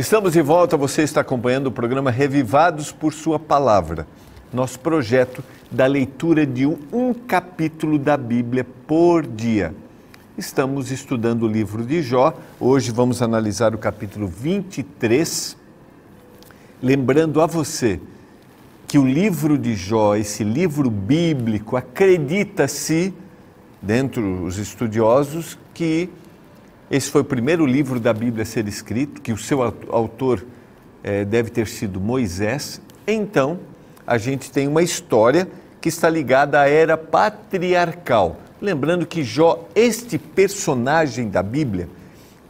Estamos de volta, você está acompanhando o programa Revivados por Sua Palavra, nosso projeto da leitura de um capítulo da Bíblia por dia. Estamos estudando o livro de Jó, hoje vamos analisar o capítulo 23, lembrando a você que o livro de Jó, esse livro bíblico, acredita-se, dentre os estudiosos, que esse foi o primeiro livro da Bíblia a ser escrito, que o seu autor deve ter sido Moisés. Então, a gente tem uma história que está ligada à era patriarcal. Lembrando que Jó, este personagem da Bíblia,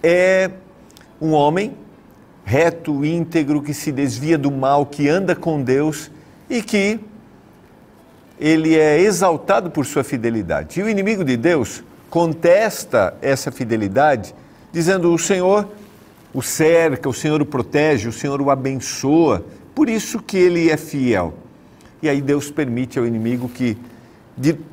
é um homem reto, íntegro, que se desvia do mal, que anda com Deus e que ele é exaltado por sua fidelidade. E o inimigo de Deus contesta essa fidelidade, dizendo: o Senhor o cerca, o Senhor o protege, o Senhor o abençoa, por isso que ele é fiel. E aí Deus permite ao inimigo que,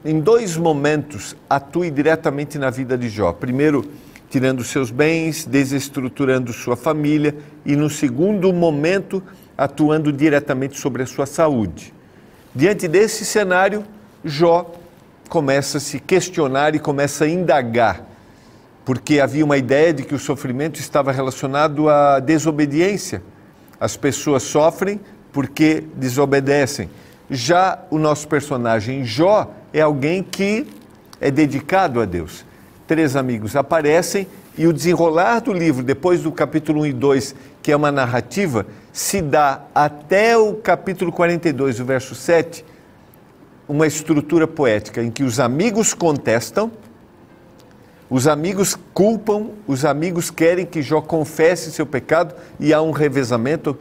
em dois momentos, atue diretamente na vida de Jó. Primeiro, tirando seus bens, desestruturando sua família, e no segundo momento, atuando diretamente sobre a sua saúde. Diante desse cenário, Jó começa a se questionar e começa a indagar, porque havia uma ideia de que o sofrimento estava relacionado à desobediência. As pessoas sofrem porque desobedecem. Já o nosso personagem Jó é alguém que é dedicado a Deus. Três amigos aparecem e o desenrolar do livro, depois do capítulo 1 e 2, que é uma narrativa, se dá até o capítulo 42, o verso 7, uma estrutura poética em que os amigos contestam, os amigos culpam, os amigos querem que Jó confesse seu pecado e há um revezamento.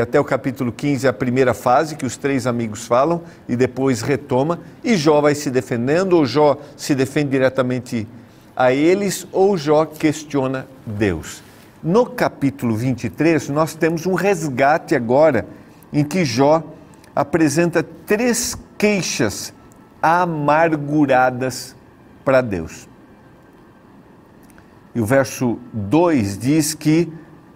Até o capítulo 15, a primeira fase, que os três amigos falam e depois retoma, e Jó vai se defendendo, ou Jó se defende diretamente a eles, ou Jó questiona Deus. No capítulo 23, nós temos um resgate agora, em que Jó apresenta três queixas amarguradas para Deus. E o verso 2 diz que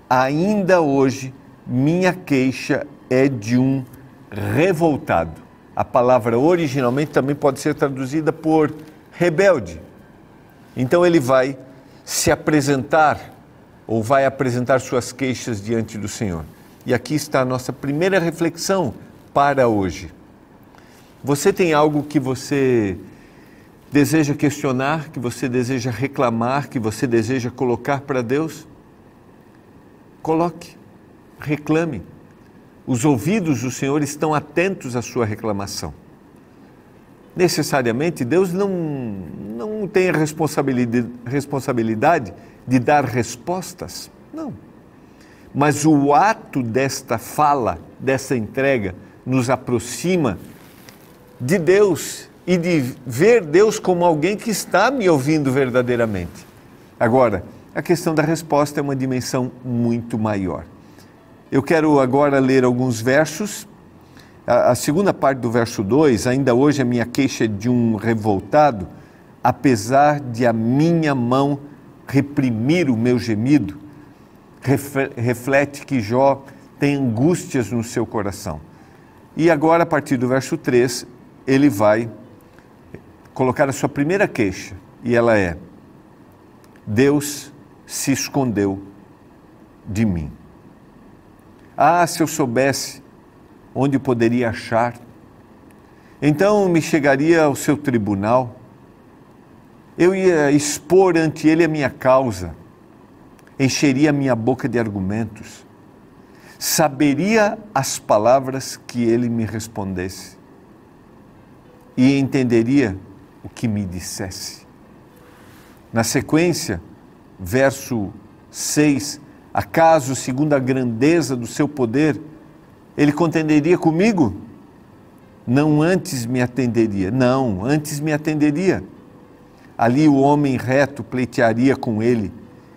ainda hoje minha queixa é de um revoltado. A palavra originalmente também pode ser traduzida por rebelde. Então ele vai se apresentar, ou vai apresentar suas queixas diante do Senhor. E aqui está a nossa primeira reflexão para hoje. Você tem algo que você deseja questionar, que você deseja reclamar, que você deseja colocar para Deus? Coloque. Reclame. Os ouvidos do Senhor estão atentos à sua reclamação. Necessariamente, Deus não tem a responsabilidade de dar respostas, não. Mas o ato desta fala, dessa entrega, nos aproxima de Deus e de ver Deus como alguém que está me ouvindo verdadeiramente. Agora, a questão da resposta é uma dimensão muito maior. Eu quero agora ler alguns versos. A segunda parte do verso 2, ainda hoje a minha queixa é de um revoltado, apesar de a minha mão reprimir o meu gemido, reflete que Jó tem angústias no seu coração. E agora, a partir do verso 3, ele vai colocar a sua primeira queixa, e ela é: Deus se escondeu de mim. Ah, se eu soubesse onde poderia achar, então me chegaria ao seu tribunal, eu ia expor ante ele a minha causa, encheria a minha boca de argumentos, saberia as palavras que ele me respondesse e entenderia o que me dissesse. Na sequência, verso 6, acaso, segundo a grandeza do seu poder, ele contenderia comigo? Não antes me atenderia. Não, antes me atenderia. Ali o homem reto pleitearia com ele,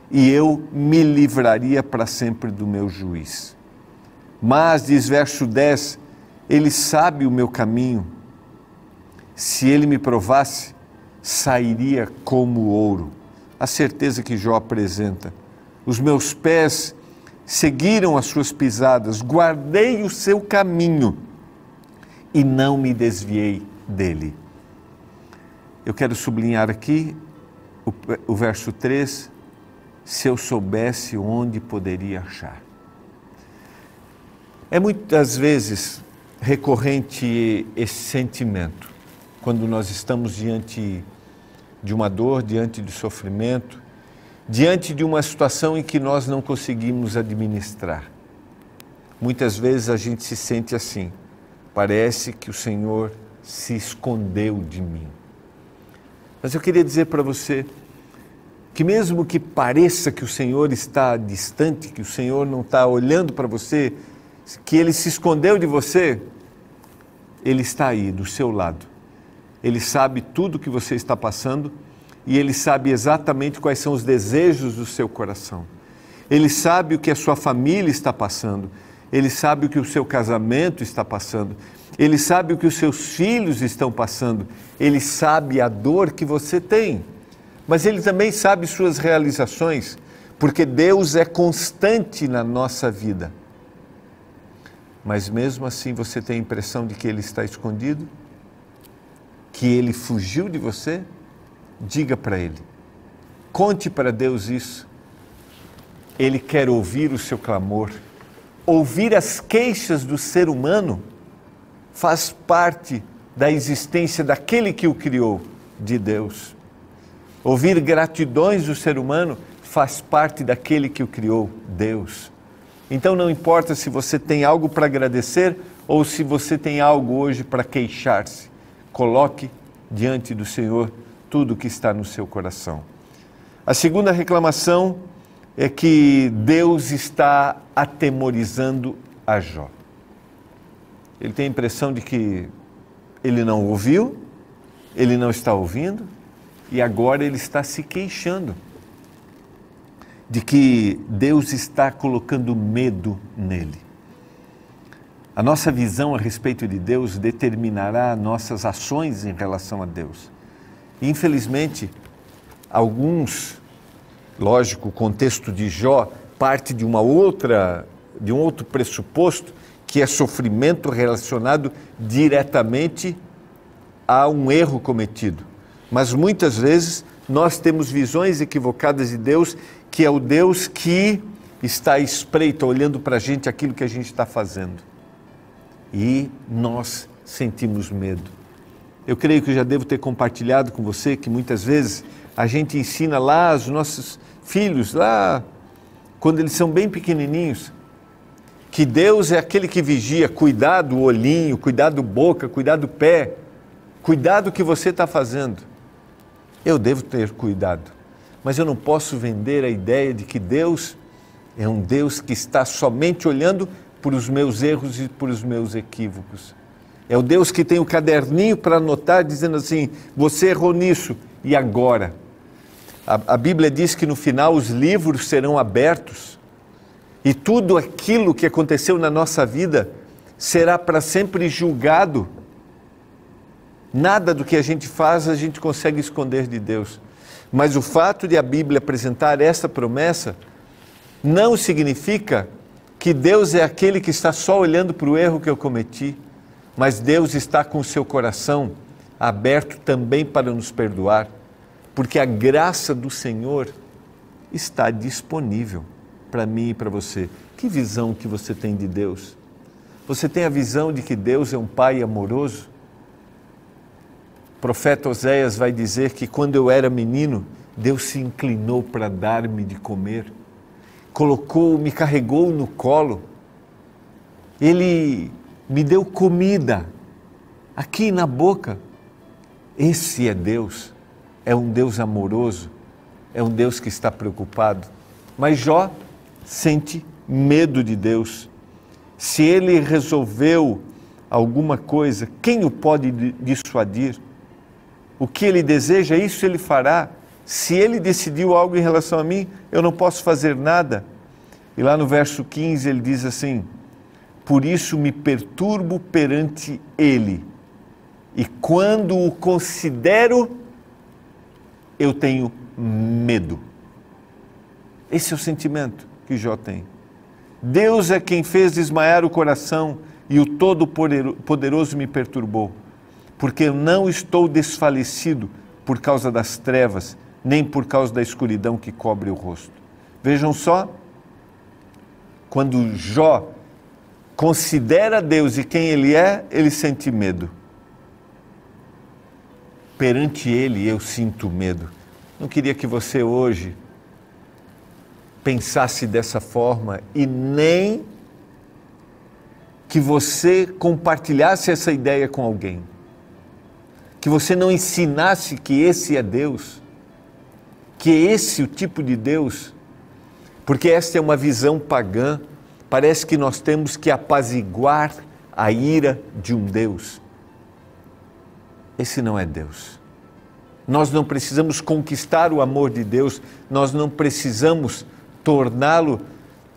e eu me livraria para sempre do meu juiz. Mas, diz verso 10, ele sabe o meu caminho. Se ele me provasse, sairia como ouro. A certeza que Jó apresenta. Os meus pés seguiram as suas pisadas, guardei o seu caminho e não me desviei dele. Eu quero sublinhar aqui o verso 3, se eu soubesse onde poderia achar. É muitas vezes recorrente esse sentimento, quando nós estamos diante de uma dor, diante de sofrimento, diante de uma situação em que nós não conseguimos administrar. Muitas vezes a gente se sente assim, parece que o Senhor se escondeu de mim. Mas eu queria dizer para você que mesmo que pareça que o Senhor está distante, que o Senhor não está olhando para você, que Ele se escondeu de você, Ele está aí, do seu lado. Ele sabe tudo o que você está passando e Ele sabe exatamente quais são os desejos do seu coração. Ele sabe o que a sua família está passando. Ele sabe o que o seu casamento está passando. Ele sabe o que os seus filhos estão passando. Ele sabe a dor que você tem. Mas Ele também sabe suas realizações, porque Deus é constante na nossa vida. Mas mesmo assim você tem a impressão de que Ele está escondido? Que Ele fugiu de você? Diga para Ele. Conte para Deus isso. Ele quer ouvir o seu clamor. Ouvir as queixas do ser humano faz parte da existência daquele que o criou, de Deus. Ouvir gratidões do ser humano faz parte daquele que o criou, Deus. Então não importa se você tem algo para agradecer ou se você tem algo hoje para queixar-se. Coloque diante do Senhor tudo o que está no seu coração. A segunda reclamação é que Deus está atemorizando a Jó. Ele tem a impressão de que ele não ouviu, ele não está ouvindo e agora ele está se queixando de que Deus está colocando medo nele. A nossa visão a respeito de Deus determinará nossas ações em relação a Deus. E, infelizmente, lógico, o contexto de Jó parte de um outro pressuposto, que é sofrimento relacionado diretamente a um erro cometido. Mas muitas vezes nós temos visões equivocadas de Deus, que é o Deus que está à espreita, olhando para a gente aquilo que a gente está fazendo. E nós sentimos medo. Eu creio que eu já devo ter compartilhado com você que muitas vezes a gente ensina lá os nossos filhos, lá quando eles são bem pequenininhos, que Deus é aquele que vigia, cuidar do olhinho, cuidar do boca, cuidar do pé, cuidar do que você está fazendo. Eu devo ter cuidado, mas eu não posso vender a ideia de que Deus é um Deus que está somente olhando por os meus erros e por os meus equívocos. É o Deus que tem o caderninho para anotar, dizendo assim, você errou nisso, e agora? A Bíblia diz que no final os livros serão abertos e tudo aquilo que aconteceu na nossa vida será para sempre julgado. Nada do que a gente faz a gente consegue esconder de Deus. Mas o fato de a Bíblia apresentar essa promessa não significa que Deus é aquele que está só olhando para o erro que eu cometi, mas Deus está com o seu coração aberto também para nos perdoar, porque a graça do Senhor está disponível para mim e para você. Que visão que você tem de Deus? Você tem a visão de que Deus é um Pai amoroso? O profeta Oséias vai dizer que quando eu era menino, Deus se inclinou para dar-me de comer, me carregou no colo, Ele me deu comida aqui na boca. Esse é Deus, é um Deus amoroso, é um Deus que está preocupado. Mas Jó sente medo de Deus. Se ele resolveu alguma coisa, quem o pode dissuadir? O que ele deseja, isso ele fará. Se ele decidiu algo em relação a mim, eu não posso fazer nada. E lá no verso 15 ele diz assim, por isso me perturbo perante ele, e quando o considero, eu tenho medo. Esse é o sentimento que Jó tem. Deus é quem fez desmaiar o coração e o Todo-Poderoso me perturbou, porque eu não estou desfalecido por causa das trevas, nem por causa da escuridão que cobre o rosto. Vejam só, quando Jó considera Deus e quem Ele é, ele sente medo. Perante Ele eu sinto medo. Não queria que você hoje pensasse dessa forma e nem que você compartilhasse essa ideia com alguém. Que você não ensinasse que esse é Deus, que é esse o tipo de Deus, porque esta é uma visão pagã. Parece que nós temos que apaziguar a ira de um Deus. Esse não é Deus. Nós não precisamos conquistar o amor de Deus, nós não precisamos torná-lo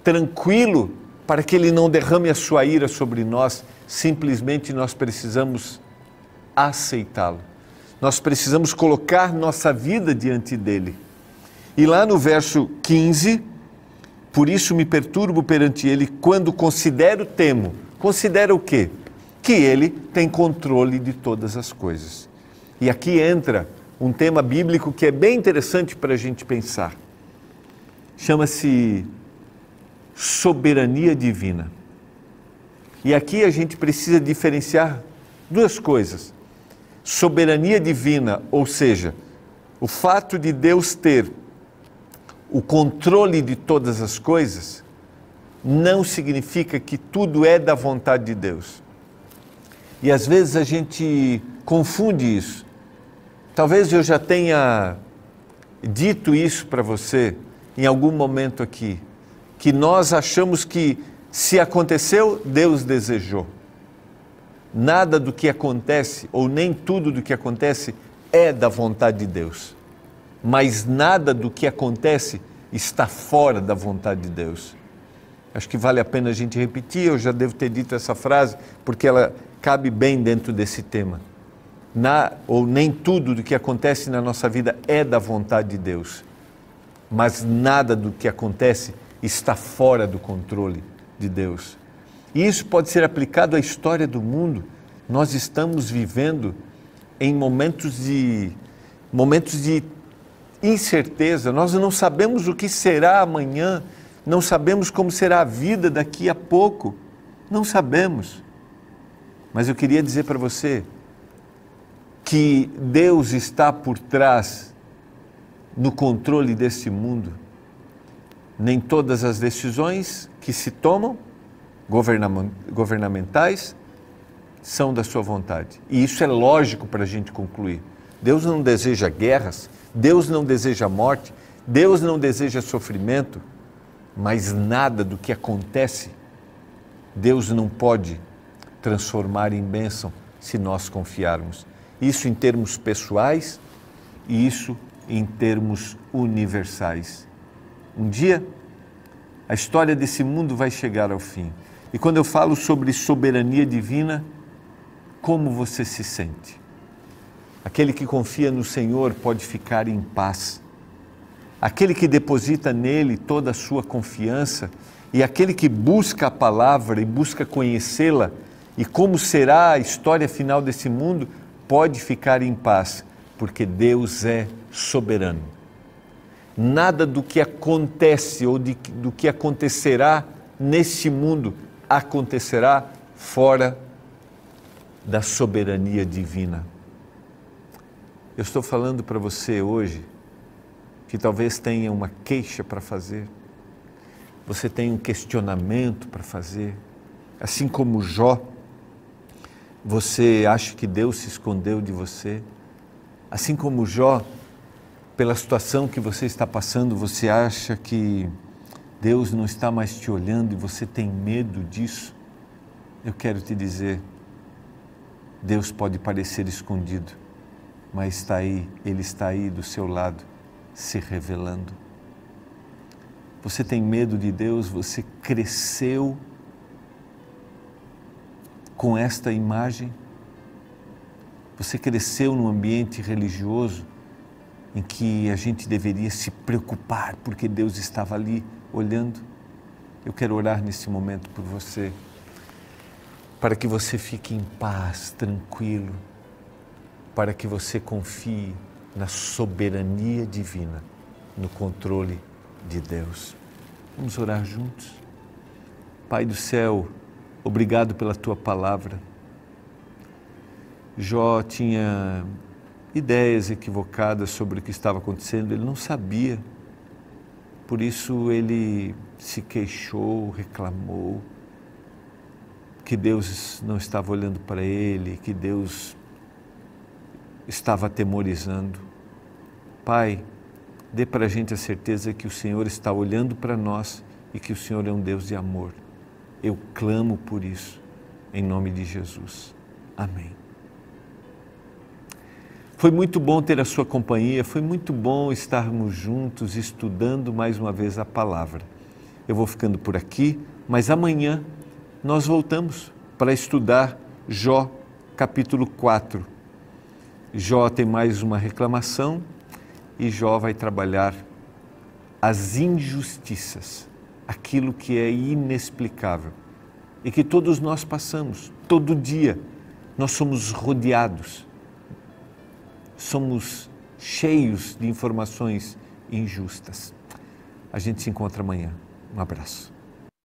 tranquilo para que Ele não derrame a sua ira sobre nós, simplesmente nós precisamos aceitá-lo. Nós precisamos colocar nossa vida diante dEle. E lá no verso 15, por isso me perturbo perante Ele, quando considero, temo. Considera o quê? Que Ele tem controle de todas as coisas. E aqui entra um tema bíblico que é bem interessante para a gente pensar. Chama-se soberania divina. E aqui a gente precisa diferenciar duas coisas. Soberania divina, ou seja, o fato de Deus ter o controle de todas as coisas, não significa que tudo é da vontade de Deus. E às vezes a gente confunde isso. Talvez eu já tenha dito isso para você em algum momento aqui, que nós achamos que se aconteceu, Deus desejou. Nada do que acontece, ou nem tudo do que acontece, é da vontade de Deus. Mas nada do que acontece está fora da vontade de Deus. Acho que vale a pena a gente repetir, eu já devo ter dito essa frase, porque ela cabe bem dentro desse tema. Ou nem tudo do que acontece na nossa vida é da vontade de Deus, mas nada do que acontece está fora do controle de Deus. E isso pode ser aplicado à história do mundo. Nós estamos vivendo em momentos de incerteza, nós não sabemos o que será amanhã, não sabemos como será a vida daqui a pouco, não sabemos. Mas eu queria dizer para você que Deus está por trás, no controle desse mundo. Nem todas as decisões que se tomam, governamentais, são da sua vontade. E isso é lógico para a gente concluir. Deus não deseja guerras, Deus não deseja morte, Deus não deseja sofrimento, mas nada do que acontece, Deus não pode transformar em bênção se nós confiarmos. Isso em termos pessoais e isso em termos universais. Um dia, a história desse mundo vai chegar ao fim. E quando eu falo sobre soberania divina, como você se sente? Aquele que confia no Senhor pode ficar em paz. Aquele que deposita nele toda a sua confiança e aquele que busca a palavra e busca conhecê-la e como será a história final desse mundo, pode ficar em paz, porque Deus é soberano. Nada do que acontece ou do que acontecerá neste mundo acontecerá fora da soberania divina. Eu estou falando para você hoje que talvez tenha uma queixa para fazer, você tem um questionamento para fazer, assim como Jó, você acha que Deus se escondeu de você, assim como Jó, pela situação que você está passando, você acha que Deus não está mais te olhando e você tem medo disso. Eu quero te dizer, Deus pode parecer escondido, mas está aí, Ele está aí do seu lado, se revelando. Você tem medo de Deus, você cresceu com esta imagem, você cresceu num ambiente religioso em que a gente deveria se preocupar porque Deus estava ali olhando. Eu quero orar nesse momento por você, para que você fique em paz, tranquilo, para que você confie na soberania divina, no controle de Deus. Vamos orar juntos? Pai do céu, obrigado pela Tua palavra. Jó tinha ideias equivocadas sobre o que estava acontecendo, ele não sabia. Por isso ele se queixou, reclamou, que Deus não estava olhando para ele, que Deus estava atemorizando. Pai, dê para a gente a certeza que o Senhor está olhando para nós e que o Senhor é um Deus de amor. Eu clamo por isso, em nome de Jesus. Amém. Foi muito bom ter a sua companhia, foi muito bom estarmos juntos estudando mais uma vez a palavra. Eu vou ficando por aqui, mas amanhã nós voltamos para estudar Jó, capítulo 4. Jó tem mais uma reclamação e Jó vai trabalhar as injustiças, aquilo que é inexplicável e que todos nós passamos, todo dia. Nós somos rodeados, somos cheios de informações injustas. A gente se encontra amanhã. Um abraço.